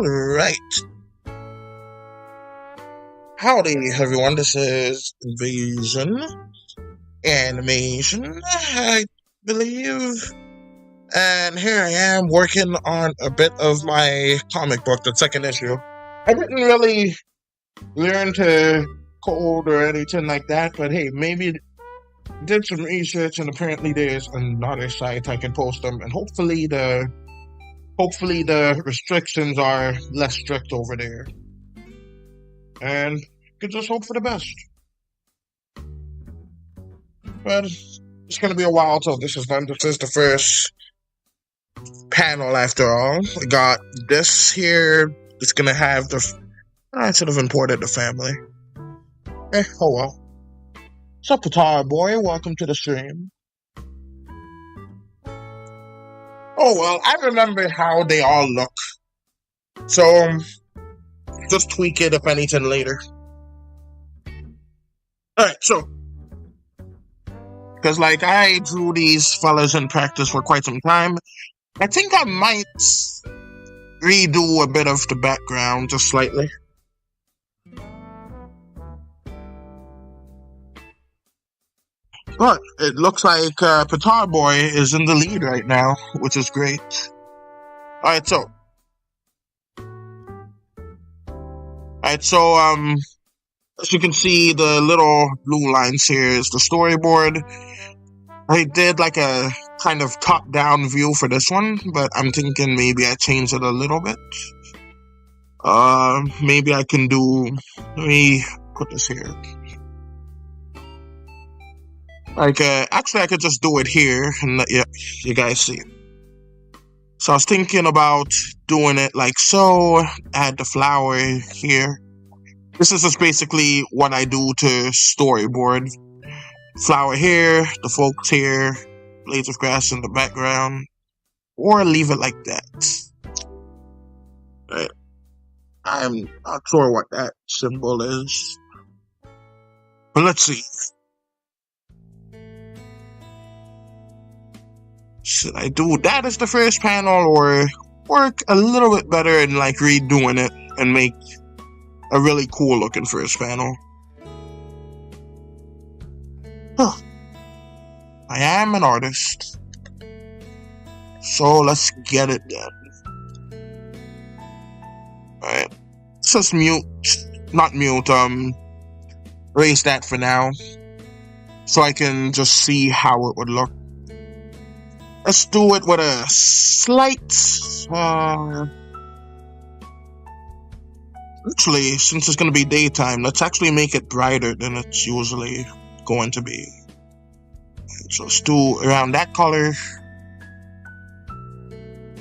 Alright. Howdy, everyone. This is Invasion Animation, I believe. And here I am working on a bit of my comic book, the second issue. I didn't really learn to code or anything like that, but hey, maybe did some research, and apparently there's another site I can post them, and hopefully the restrictions are less strict over there. And you can just hope for the best. But it's gonna be a while till this is done. This is the first panel after all. I got this here. It's gonna have I should have imported the family. Oh well. What's up, Guitar Boy? Welcome to the stream. Oh well, I remember how they all look. So, just tweak it if anything later. Alright, so. Because, like, I drew these fellas in practice for quite some time. I think I might redo a bit of the background, just slightly. But it looks like Guitar Boy is in the lead right now, which is great. Alright, so, as you can see, the little blue lines here is the storyboard. I did like a kind of top-down view for this one, but I'm thinking maybe I change it a little bit. Maybe I can let me put this here. Like, actually I could just do it here and let you guys see. So I was thinking about doing it like so, add the flower here. This is just basically what I do to storyboard. Flower here, the folks here, blades of grass in the background, or leave it like that. Right. I'm not sure what that symbol is, but let's see. Should I do that as the first panel, or work a little bit better and like redoing it and make a really cool looking first panel? Huh. I am an artist, so let's get it done. Alright, let's just erase that for now, so I can just see how it would look. Let's do it with a slight, actually, since it's going to be daytime, let's actually make it brighter than it's usually going to be. So let's do around that color.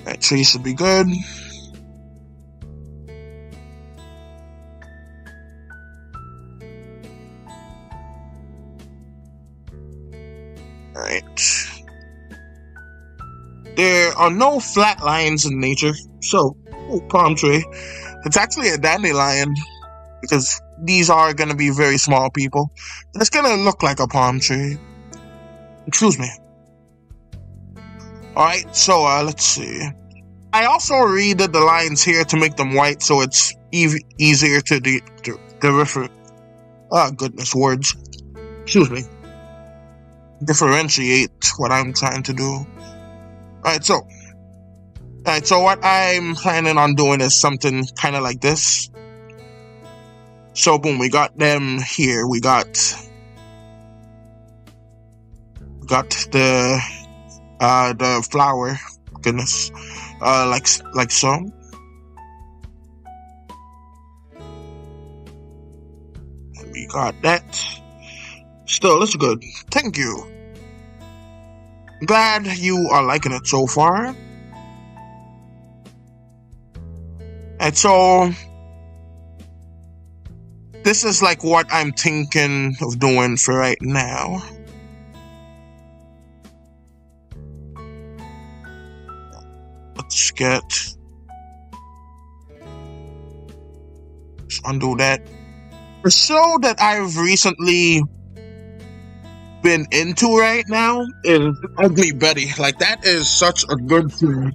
That tree should be good. Alright. There are no flat lines in nature, so, palm tree. It's actually a dandelion, because these are going to be very small people. And it's going to look like a palm tree. Excuse me. Alright, so, let's see. I also redid the lines here to make them white, so it's easier to refer. Oh, goodness, words. Excuse me. Differentiate what I'm trying to do. Alright, so what I'm planning on doing is something kind of like this. So, boom, we got them here. We got the flower. Goodness, like so. And we got that. Still, it's good. Thank you. Glad you are liking it so far. And so, this is like what I'm thinking of doing for right now. Let's undo that. The show that I've recently been into right now is Ugly Betty. Like, that is such a good show.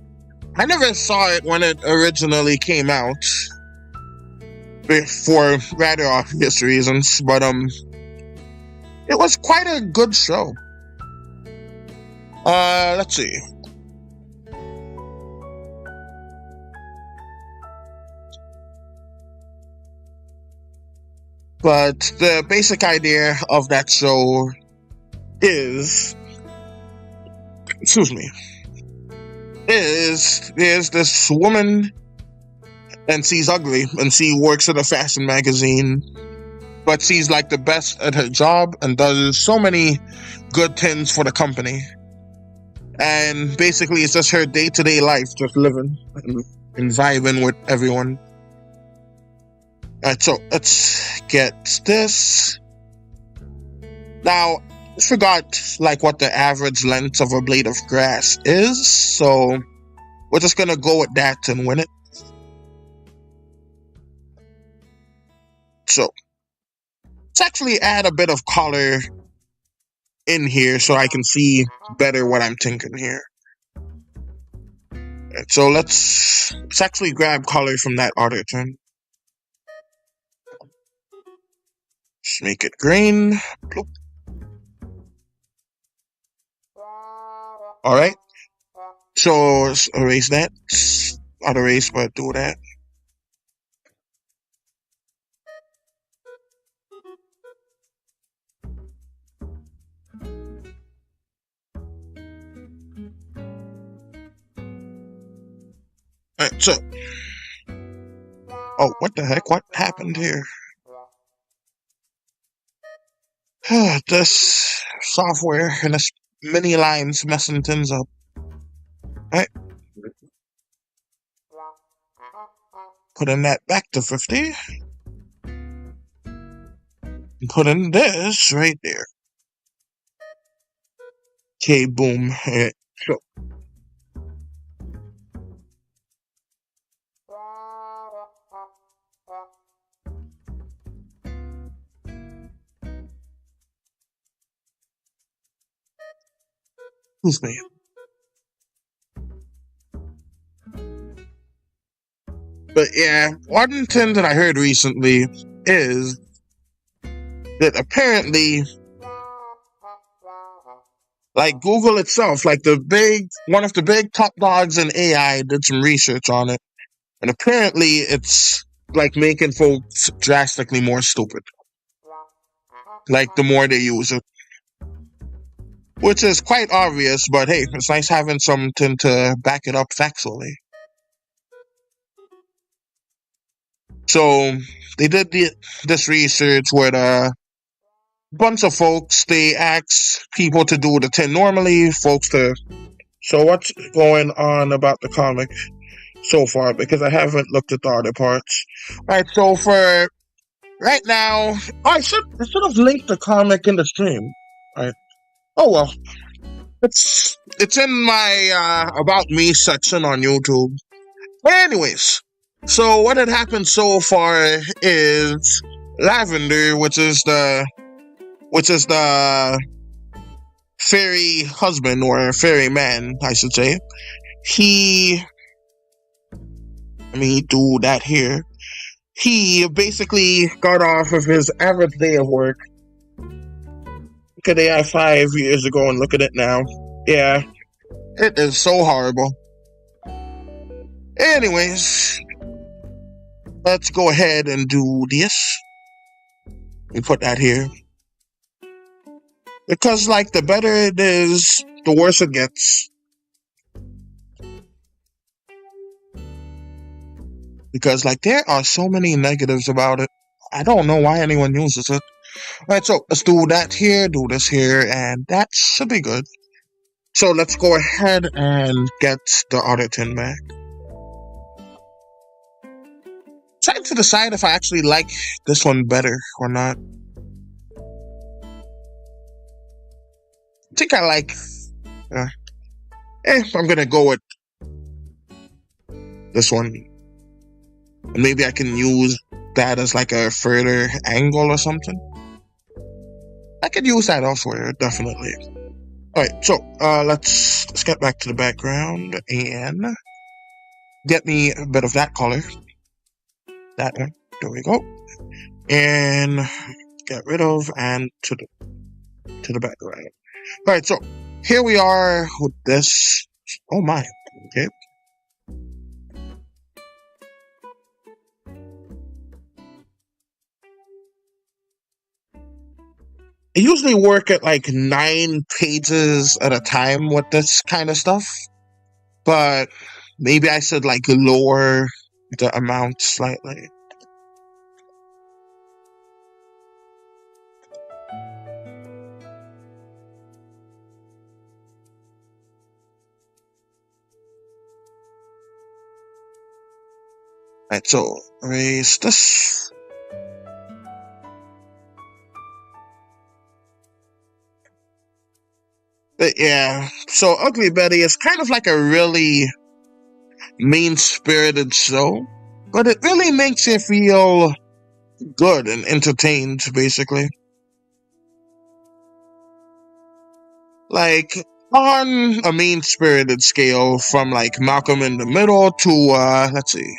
I never saw it when it originally came out, for rather obvious reasons, but it was quite a good show. Let's see. But the basic idea of that show is, excuse me, is there's this woman, and she's ugly, and she works at a fashion magazine, but she's like the best at her job and does so many good things for the company. And basically it's just her day-to-day life, just living and vibing with everyone. Alright, so let's get this. Now, I forgot like what the average length of a blade of grass is, so we're just gonna go with that and win it. So let's actually add a bit of color in here so I can see better what I'm thinking here. Right, so let's actually grab color from that other thing. Just make it green. Bloop. Alright. So let's erase that. Not erase, but do that. Alright, so. Oh, what the heck? What happened here? This software and this mini lines messing things up. Alright. Putting that back to 50. And putting this right there. Okay, boom. Alright, so. Excuse me. But yeah, one thing that I heard recently is that apparently, like Google itself, like one of the big top dogs in AI did some research on it, and apparently it's like making folks drastically more stupid. Like the more they use it. Which is quite obvious, but hey, it's nice having something to back it up factually. So, they did this research with a bunch of folks. They asked people to do the 10 normally, folks to... So what's going on about the comic so far? Because I haven't looked at the other parts. Alright, so for right now... I should have linked the comic in the stream. Alright. Oh well. It's in my About Me section on YouTube. Anyways, so what had happened so far is Lavender, which is the fairy husband or fairy man, I should say. Let me do that here. He basically got off of his average day of work. Look at AI 5 years ago and look at it now. Yeah, it is so horrible. Anyways, let's go ahead and do this. We put that here. Because, like, the better it is, the worse it gets. Because, like, there are so many negatives about it. I don't know why anyone uses it. Alright, so let's do that here, do this here, and that should be good. So let's go ahead and get the other tin back. Trying to decide if I actually like this one better or not. I think I like... I'm gonna go with this one. And maybe I can use that as like a further angle or something. I could use that elsewhere, definitely. Alright, so let's get back to the background and get me a bit of that color. That one. There we go. And get rid of and to the background. Alright, so here we are with this. Oh my. Okay. I usually work at like 9 pages at a time with this kind of stuff, but maybe I should like lower the amount slightly. Alright, so erase this. But yeah, so Ugly Betty is kind of like a really mean-spirited show, but it really makes you feel good and entertained, basically. Like, on a mean-spirited scale from like Malcolm in the Middle to, let's see,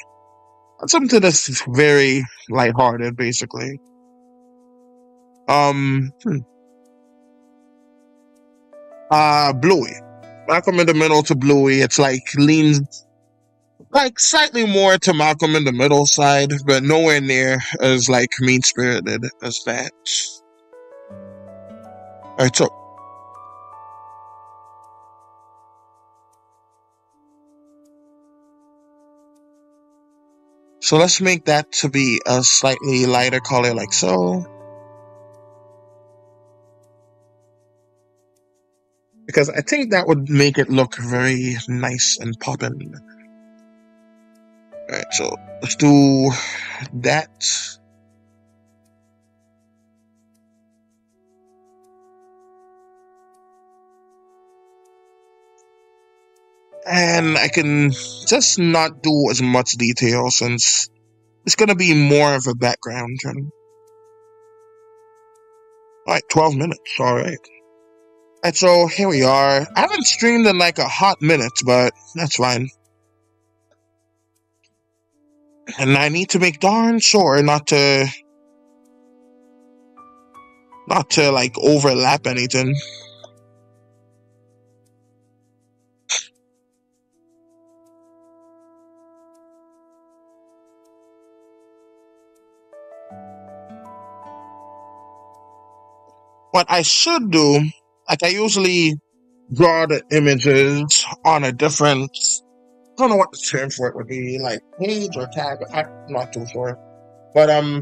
something that's very lighthearted, basically. Bluey. Malcolm in the Middle to Bluey, it's like leans like slightly more to Malcolm in the Middle side, but nowhere near as like mean-spirited as that. Alright, so let's make that to be a slightly lighter color like so. Because I think that would make it look very nice and poppin'. Alright, so let's do that. And I can just not do as much detail since it's gonna be more of a background. Alright, 12 minutes, alright. Alright, so here we are. I haven't streamed in like a hot minute, but that's fine. And I need to make darn sure not to like overlap anything. What I should do, like I usually draw the images on a different, I don't know what the term for it would be, like page or tab, I'm not too sure. But I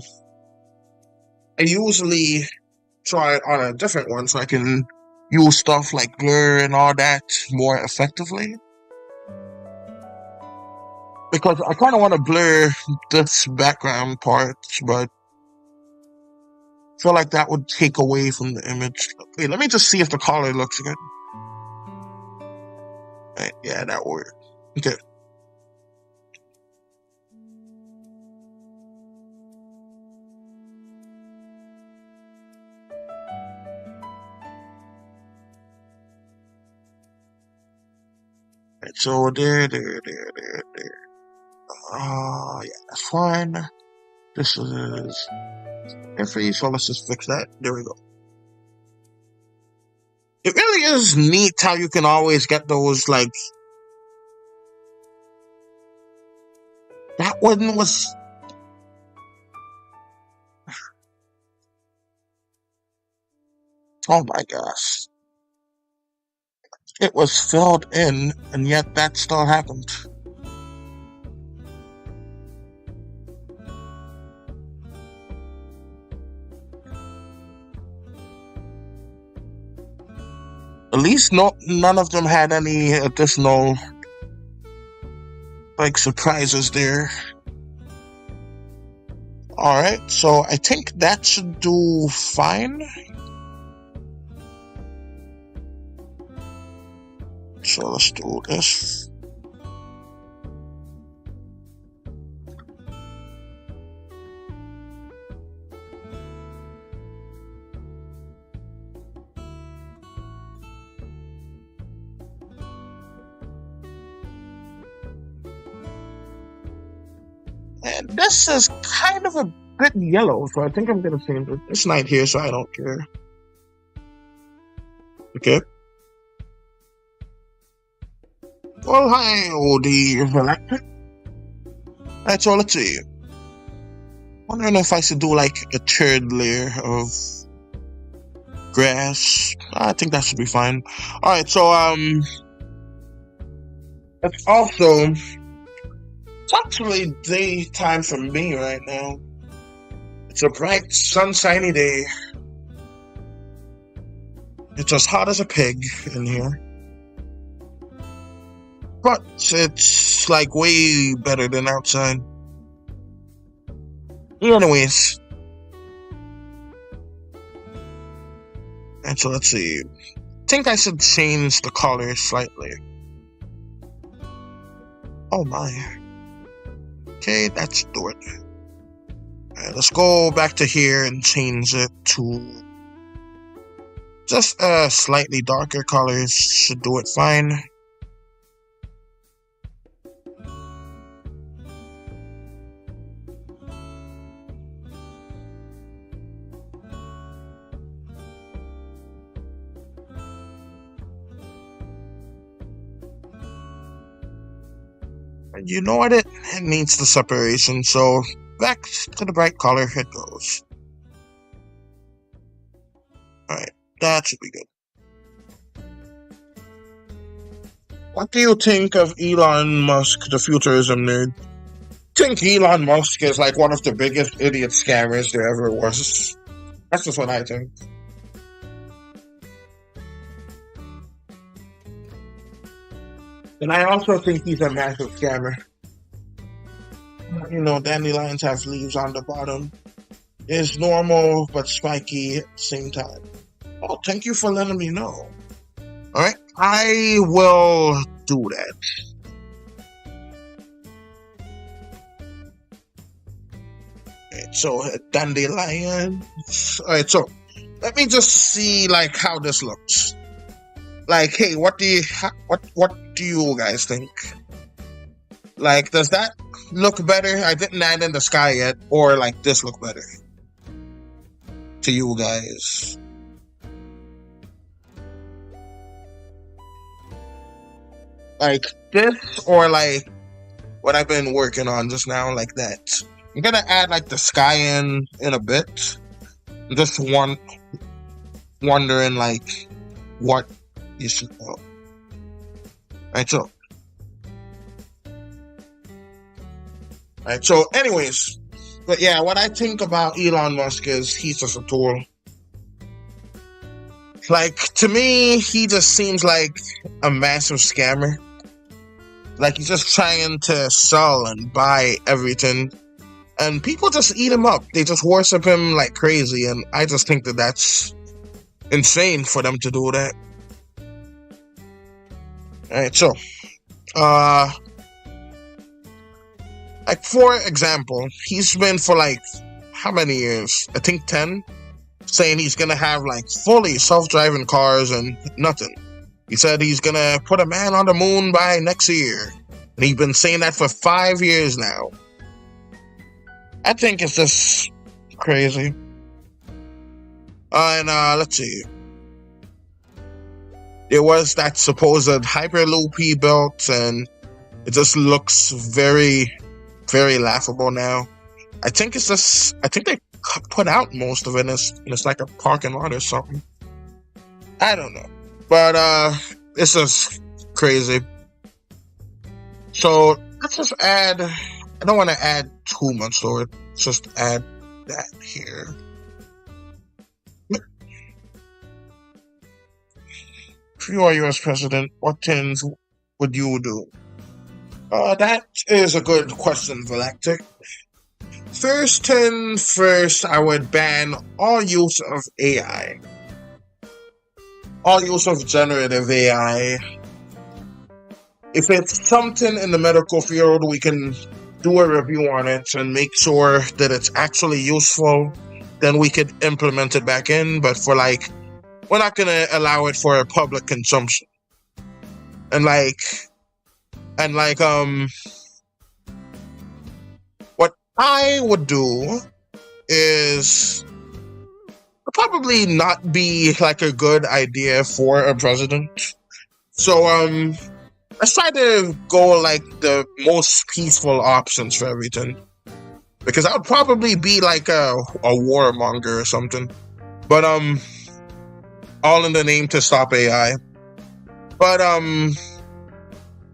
usually try it on a different one so I can use stuff like blur and all that more effectively. Because I kind of want to blur this background part, but I feel like that would take away from the image. Wait, let me just see if the color looks good. Right, yeah, that worked. Okay. Right, so there. Yeah, that's fine. This is F3, so let's just fix that. There we go. It really is neat how you can always get those, like, that one was, oh my gosh. It was filled in, and yet that still happened. At least none of them had any additional, like, surprises there. Alright, so I think that should do fine. So let's do this. And this is kind of a bit yellow, so I think I'm gonna change it. It's night here, so I don't care. Okay. Well, hi, OD Electric. That's all. Let's see. Wondering if I should do like a third layer of grass. I think that should be fine. Alright, so it's also, it's actually daytime for me right now. It's a bright, sunshiny day. It's as hot as a pig in here. But it's like way better than outside. Anyways. And so let's see. I think I should change the color slightly. Oh my. Okay, that's do it. Alright, let's go back to here and change it to just a slightly darker colors. Should do it fine. You know what, it needs the separation, so back to the bright color it goes. Alright, that should be good. What do you think of Elon Musk, the futurism nerd? I think Elon Musk is like one of the biggest idiot scammers there ever was. That's just what I think. And I also think he's a massive scammer. You know, dandelions have leaves on the bottom. It's normal but spiky at the same time. Oh, thank you for letting me know. Alright, I will do that. Alright, so dandelions. Alright, so let me just see like how this looks. Like, hey, what do you guys think? Like, does that look better? I didn't add in the sky yet, or like this look better to you guys? Like this, or like what I've been working on just now, like that. I'm gonna add like the sky in a bit. Just wondering like what you should know. Alright, so anyways, but yeah, what I think about Elon Musk is he's just a tool. Like, to me, he just seems like a massive scammer. Like, he's just trying to sell and buy everything. And people just eat him up. They just worship him like crazy. And I just think that that's insane for them to do that. Alright, so, like, for example, he's been for like, how many years? I think 10, saying he's gonna have like fully self-driving cars and nothing. He said he's gonna put a man on the moon by next year. And he's been saying that for 5 years now. I think it's just crazy. And let's see. There was that supposed Hyperloop he built, and it just looks very, very laughable now. I think it's just, I think they put out most of it, and it's like a parking lot or something. I don't know. But it's just crazy. So let's just add, I don't want to add too much to it. Let's just add that here. If you are US president, what things would you do? That is a good question, Galactic. First thing first, I would ban all use of AI. All use of generative AI. If it's something in the medical field, we can do a review on it and make sure that it's actually useful. Then we could implement it back in. But for like, we're not going to allow it for public consumption. And like, what I would do is probably not be like a good idea for a president. So let's try to go like the most peaceful options for everything. Because I would probably be like a warmonger or something. But all in the name to stop AI. But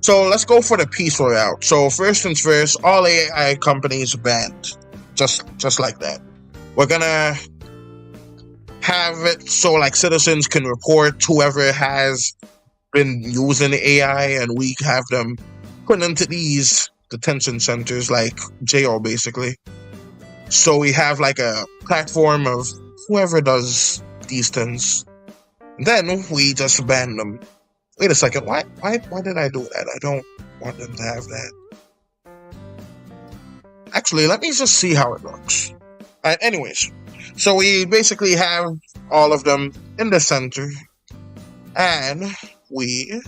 so let's go for the peaceful route. So first things first, all AI companies banned. Just like that. We're gonna have it so like citizens can report whoever has been using AI, and we have them put into these detention centers like jail basically. So we have like a platform of whoever does these things. Then we just ban them. Wait a second, why did I do that? I don't want them to have that. Actually, let me just see how it looks. Alright, anyways. So we basically have all of them in the center. And we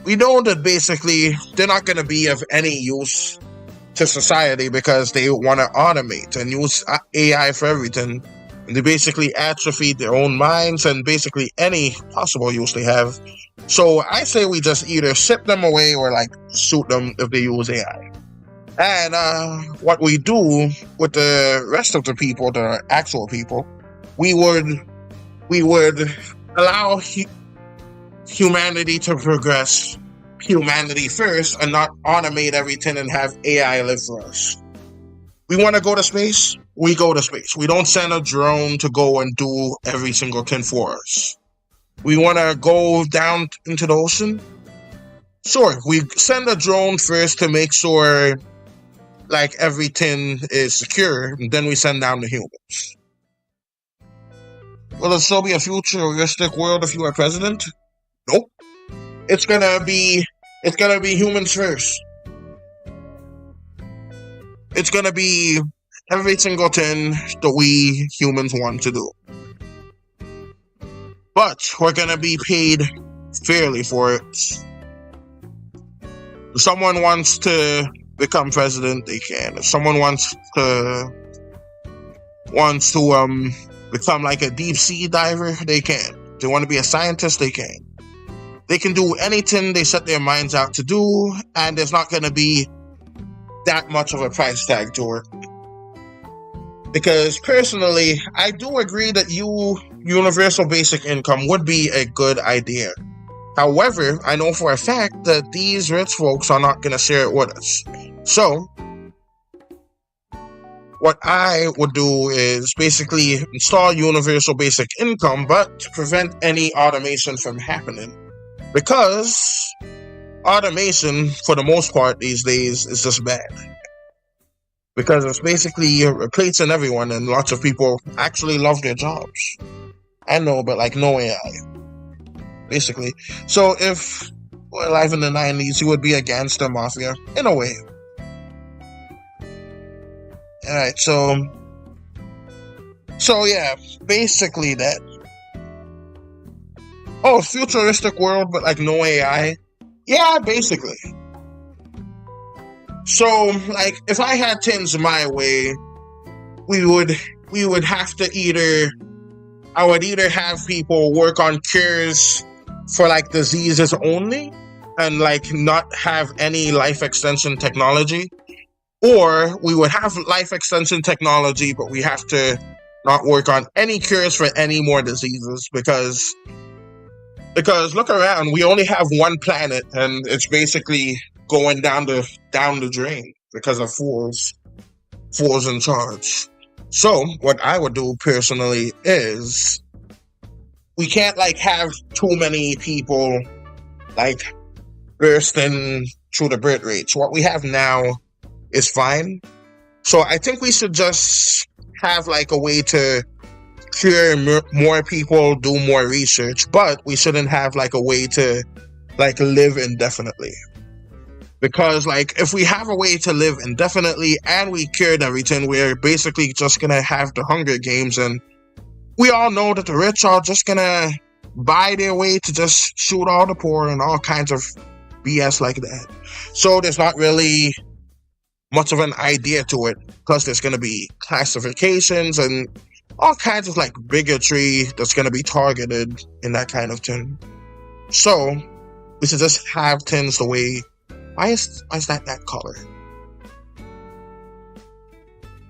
know that basically they're not going to be of any use to society because they want to automate and use AI for everything. And they basically atrophy their own minds and basically any possible use they have. So I say we just either ship them away or like shoot them if they use AI. And what we do with the rest of the people, the actual people, we would allow humanity to progress humanity first and not automate everything and have AI live for us. We want to go to space? We go to space. We don't send a drone to go and do every single thing for us. We want to go down into the ocean? Sure, we send a drone first to make sure like everything is secure, and then we send down the humans. Will it still be a futuristic world if you are president? Nope. It's gonna be humans first. It's gonna be every single thing that we humans want to do. But we're gonna be paid fairly for it. If someone wants to become president, they can. If someone wants to become like a deep sea diver, they can. If they want to be a scientist, they can. They can do anything they set their minds out to do, and there's not going to be that much of a price tag to it. Because personally, I do agree that universal basic income would be a good idea. However, I know for a fact that these rich folks are not going to share it with us. So, what I would do is basically install universal basic income, but to prevent any automation from happening. Because automation, for the most part these days, is just bad. Because it's basically replacing everyone, and lots of people actually love their jobs. I know, but like no AI. Basically. So if we're alive in the 90s, you would be a gangster mafia, in a way. Alright, so yeah, basically that. Oh, futuristic world, but like no AI? Yeah, basically. So, like, if I had things my way, we would have to I would either have people work on cures for like diseases only and like not have any life extension technology, or we would have life extension technology but we have to not work on any cures for any more diseases because look around, we only have one planet and it's basically going down the drain because of fools in charge. So what I would do personally is we can't like have too many people like bursting through the birth rates. What we have now is fine. So I think we should just have like a way to cure more people, do more research, but we shouldn't have like a way to like live indefinitely. Because like if we have a way to live indefinitely and we cured everything, we're basically just gonna have the Hunger Games, and we all know that the rich are just gonna buy their way to just shoot all the poor and all kinds of BS like that. So there's not really much of an idea to it, because there's going to be classifications and all kinds of like bigotry that's going to be targeted in that kind of thing. So we should just have things the way. Why is that color?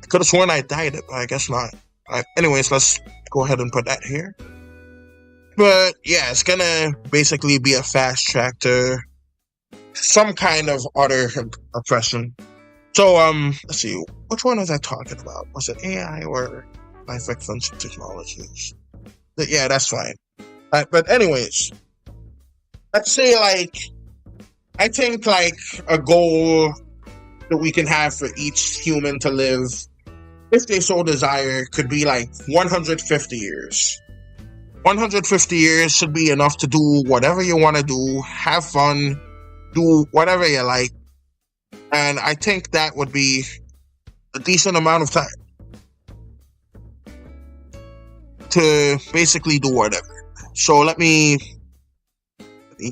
I could have sworn I dyed it, but I guess not. Alright, anyways, let's go ahead and put that here. But yeah, it's gonna basically be a fast track to some kind of utter oppression. So let's see, which one was I talking about? Was it AI or life extension technologies? But yeah, that's fine. But anyways, let's say like, I think like a goal that we can have for each human to live, if they so desire, could be like 150 years. 150 years should be enough to do whatever you want to do, have fun, do whatever you like. And I think that would be a decent amount of time to basically do whatever. So let me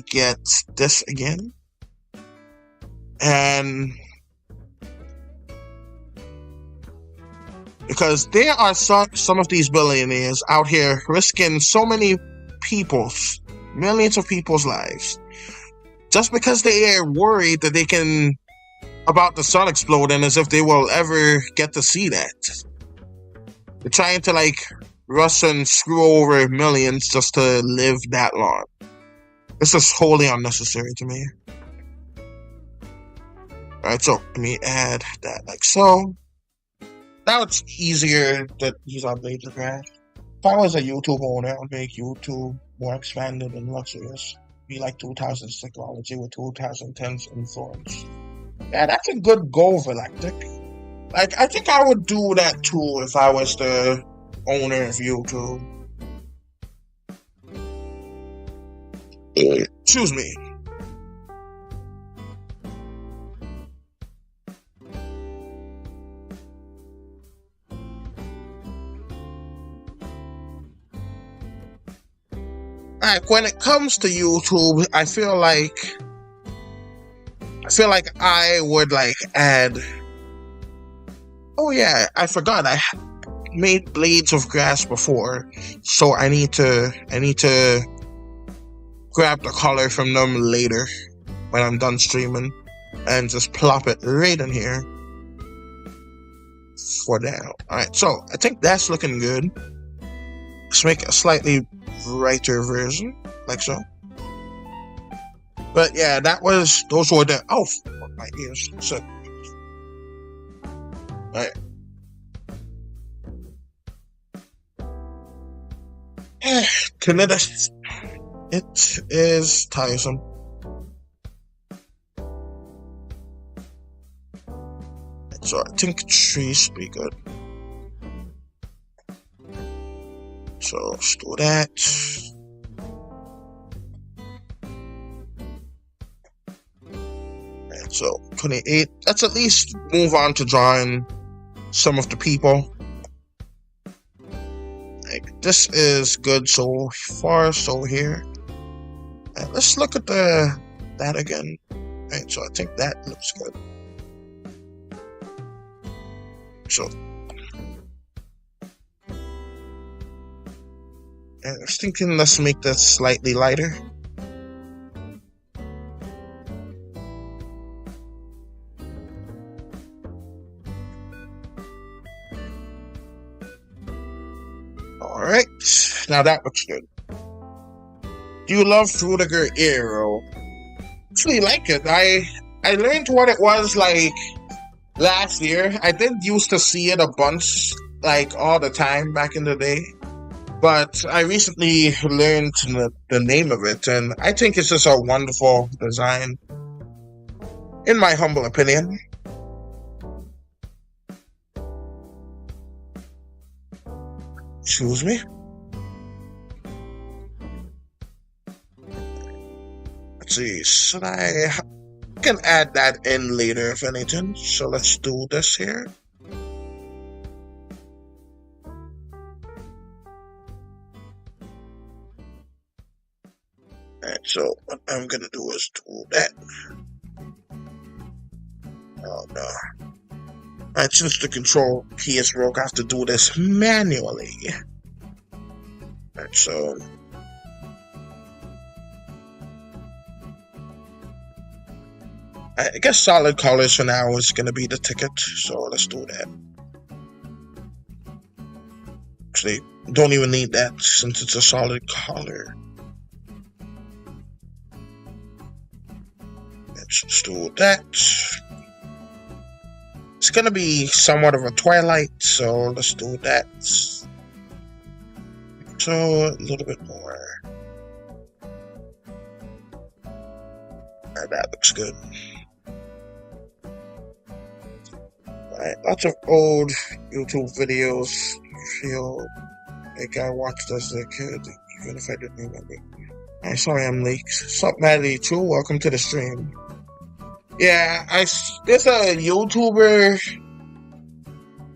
get this again. And because there are some of these billionaires out here risking so many millions of people's lives, just because they are worried that they can, about the sun exploding, as if they will ever get to see that. They're trying to like rush and screw over millions just to live that long. This is wholly unnecessary to me. Alright, so let me add that like so. Now it's easier that these are blades of grass. If I was a YouTube owner, I would make YouTube more expanded and luxurious. Be like 2000s technology with 2010s influence. Yeah, that's a good goal, Galactic. Like, I think I would do that too if I was the owner of YouTube. Excuse me. Like, when it comes to YouTube, I feel like I would like add. Oh yeah, I forgot I made blades of grass before, so I need to grab the color from them later when I'm done streaming, and just plop it right in here for now. Alright, so I think that's looking good. Let's make a slightly brighter version, like so. But yeah, those were the, oh, my ears. So, alright. Tinnitus. It is tiresome. So I think 3 should be good. So let's do that. And so 28. Let's at least move on to drawing some of the people. Like, this is good so far. So here, and let's look at that again. Right, so I think that looks good. So, and I was thinking, let's make this slightly lighter. Alright, now that looks good. Do you love Fruitiger Aero? Actually like it. I learned what it was like last year. I did used to see it a bunch, like all the time back in the day. But I recently learned the name of it, and I think it's just a wonderful design, in my humble opinion. Excuse me. Let's see, should I can add that in later if anything. So let's do this here. Alright, so what I'm gonna do is do that. Oh no. Since the control key is broke, I have to do this manually. Alright, so I guess solid colors for now is gonna be the ticket, so let's do that. Actually, don't even need that since it's a solid color. Let's do that. It's gonna be somewhat of a twilight, so let's do that. So a little bit more. That looks good. Alright, lots of old YouTube videos. Feel like I watched as a kid, even if I didn't remember. I'm sorry I'm late. What's up, Maddie2? Welcome to the stream. Yeah, there's a YouTuber,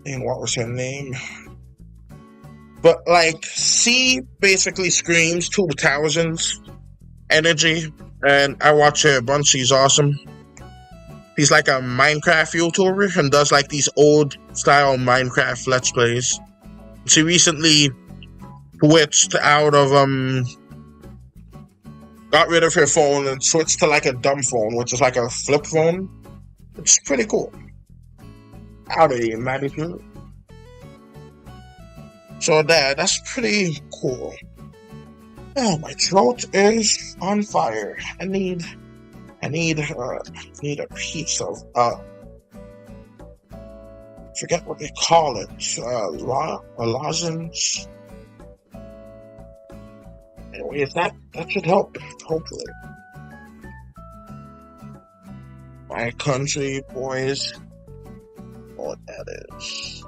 and what was her name? But like, she basically screams 2000s energy, and I watch her a bunch. She's awesome. He's like a Minecraft YouTuber and does like these old style Minecraft Let's Plays. She recently switched out of got rid of her phone and switched to like a dumb phone, which is like a flip phone. It's pretty cool. Howdy, Maddie. So that's pretty cool. Oh, my throat is on fire. I need a piece of forget what they call it. A lozenge. Anyways, that should help, hopefully. My country boys. What that is.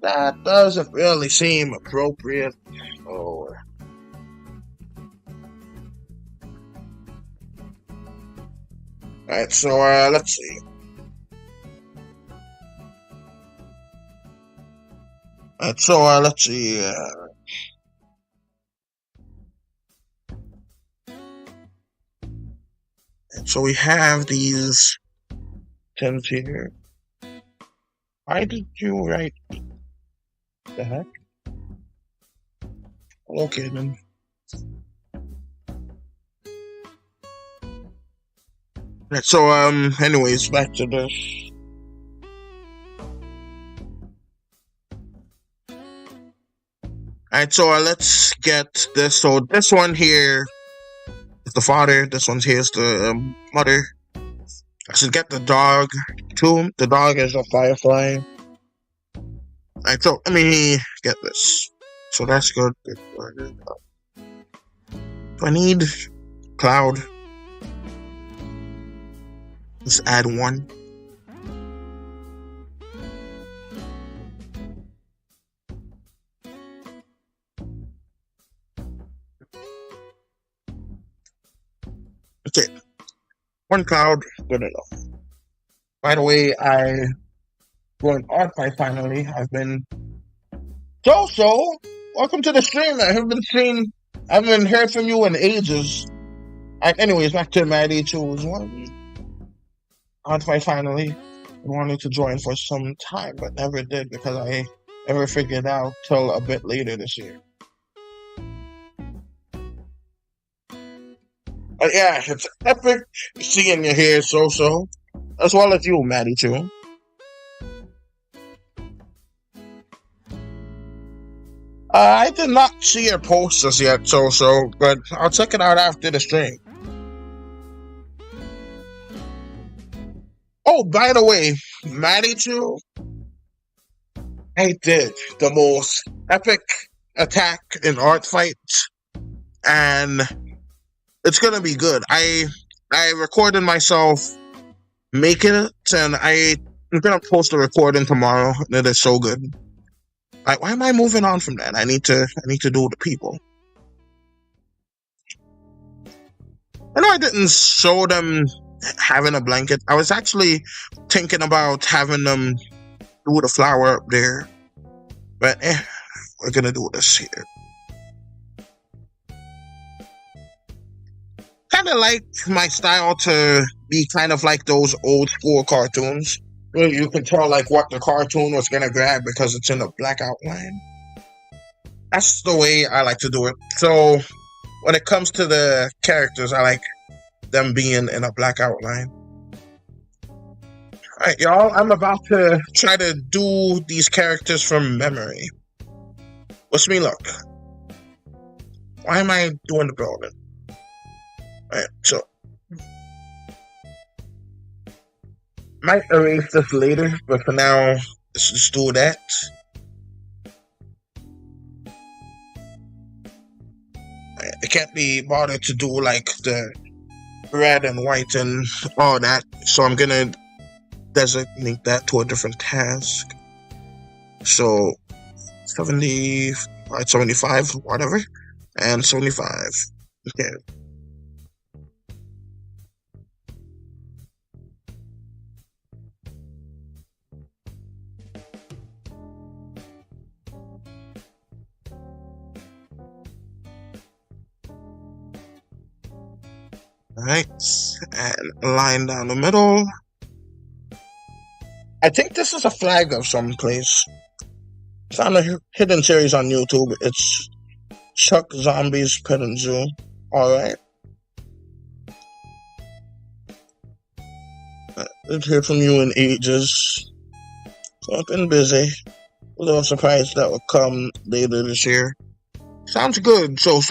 That doesn't really seem appropriate. Oh. Alright, so let's see. Alright, so let's see. So we have these tins here. Why did you write the heck? Okay then. Right, so anyways, back to this. Alright, so let's get this. So this one here is the father. This one here is the mother. I should get the dog too. The dog is a firefly. Alright, so let me get this. So that's good. Do I need cloud? Let's add one. Okay. One cloud, good enough. By the way, I joined Artfight finally. I've been so welcome to the stream. I haven't heard from you in ages. Anyways, back to Maddie too. Artfight finally wanted to join for some time, but never did because I never figured out till a bit later this year. But yeah, it's epic seeing you here, so as well as you, Maddie too. I did not see your posters yet, so, but I'll check it out after the stream. Oh, by the way, Maddie too, I did the most epic attack in Artfight, and it's gonna be good. I recorded myself making it, and I'm gonna post the recording tomorrow. It is so good. Why am I moving on from that? I need to do the people. I know I didn't show them having a blanket. I was actually thinking about having them do the flower up there, but we're gonna do this here. kind of like my style to be kind of like those old school cartoons, where you can tell like what the cartoon was gonna grab because it's in a black outline. That's the way I like to do it. So when it comes to the characters, I like them being in a black outline. Alright, y'all, I'm about to try to do these characters from memory. Wish me luck. Why am I doing the building? Alright, so might erase this later, but for now, let's just do that. I can't be bothered to do like the red and white and all that, so I'm gonna designate that to a different task. So 70, right, 75, whatever, and 75. Okay. Alright, and line down the middle. I think this is a flag of some place. It's on a hidden series on YouTube. It's Chuck Zombies Pet and Zoo. Alright. I didn't hear from you in ages. So I've been busy. A little surprised that will come later this year. Sounds good, so.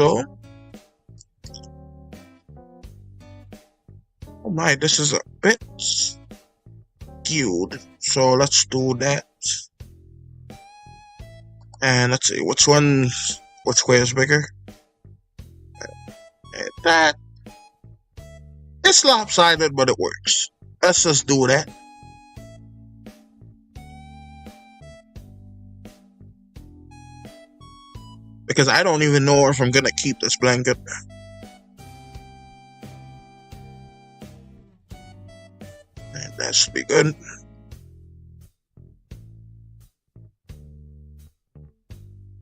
Oh my, this is a bit skewed. So let's do that. And let's see, which square is bigger? And that. It's lopsided, but it works. Let's just do that. Because I don't even know if I'm gonna keep this blanket. And that should be good.